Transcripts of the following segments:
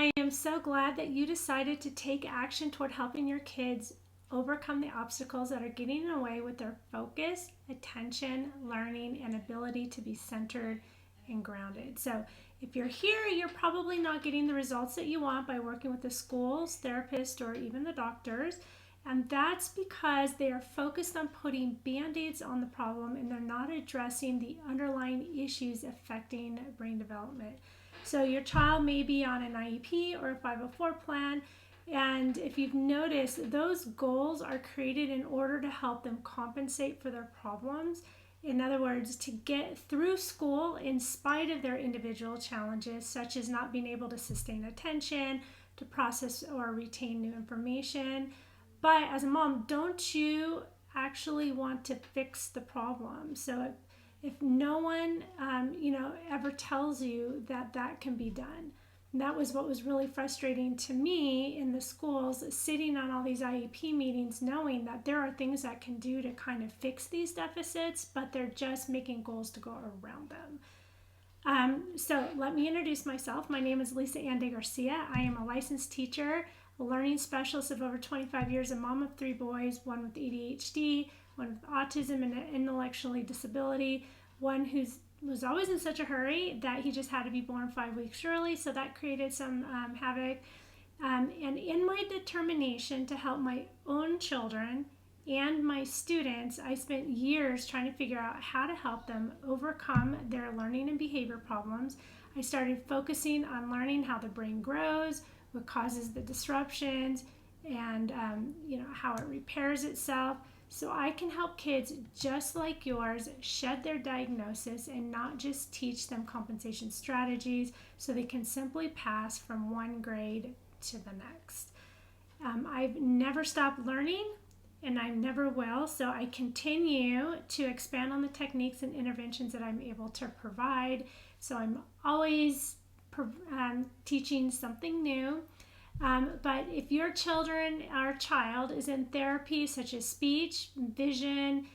I am so glad that you decided to take action toward helping your kids overcome the obstacles that are getting in the way with their focus, attention, learning, and ability to be centered and grounded. So, if you're here, you're probably not getting the results that you want by working with the schools, therapists, or even the doctors. And that's because they are focused on putting band-aids on the problem and they're not addressing the underlying issues affecting brain development. So your child may be on an IEP or a 504 plan, and if you've noticed, those goals are created in order to help them compensate for their problems. In other words, to get through school in spite of their individual challenges, such as not being able to sustain attention, to process or retain new information. But as a mom, don't you actually want to fix the problem? So if no one, ever tells you that that can be done. And that was what was really frustrating to me in the schools, sitting on all these IEP meetings, knowing that there are things that can do to kind of fix these deficits, but they're just making goals to go around them. So let me introduce myself. My name is Lisa Ann de Garcia. I am a licensed teacher, a learning specialist of over 25 years, a mom of 3 boys, one with ADHD, one with autism and an intellectual disability, one who was always in such a hurry that he just had to be born 5 weeks early, so that created some havoc. And in my determination to help my own children and my students, I spent years trying to figure out how to help them overcome their learning and behavior problems. I started focusing on learning how the brain grows, what causes the disruptions, and how it repairs itself, so I can help kids just like yours shed their diagnosis and not just teach them compensation strategies so they can simply pass from one grade to the next. I've never stopped learning, and I never will, so I continue to expand on the techniques and interventions that I'm able to provide. So I'm always teaching something new. But if your child is in therapy such as speech, vision,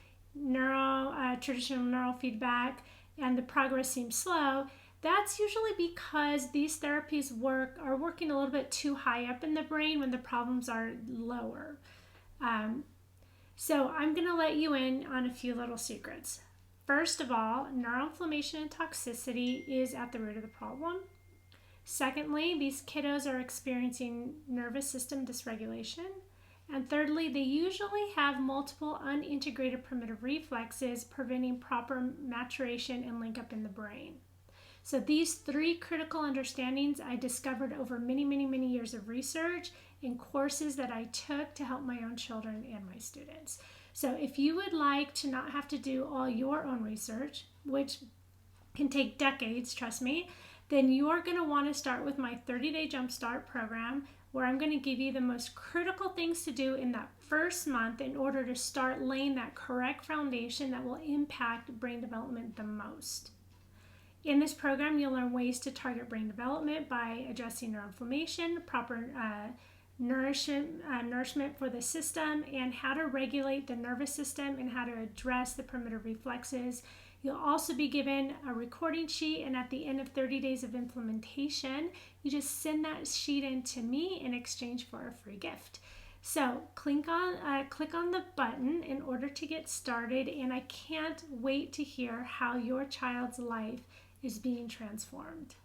traditional neurofeedback, and the progress seems slow, that's usually because these therapies are working a little bit too high up in the brain when the problems are lower. So I'm going to let you in on a few little secrets. First of all, neuroinflammation and toxicity is at the root of the problem. Secondly, these kiddos are experiencing nervous system dysregulation. And thirdly, they usually have multiple unintegrated primitive reflexes preventing proper maturation and link up in the brain. So these 3 critical understandings I discovered over many, many, many years of research in courses that I took to help my own children and my students. So if you would like to not have to do all your own research, which can take decades, trust me, then you are going to want to start with my 30-day Jumpstart program, where I'm going to give you the most critical things to do in that first month in order to start laying that correct foundation that will impact brain development the most. In this program, you'll learn ways to target brain development by addressing neuroinflammation, proper nourishment for the system, and how to regulate the nervous system and how to address the primitive reflexes. You'll also be given a recording sheet, and at the end of 30 days of implementation, you just send that sheet in to me in exchange for a free gift. So click on the button in order to get started, and I can't wait to hear how your child's life is being transformed.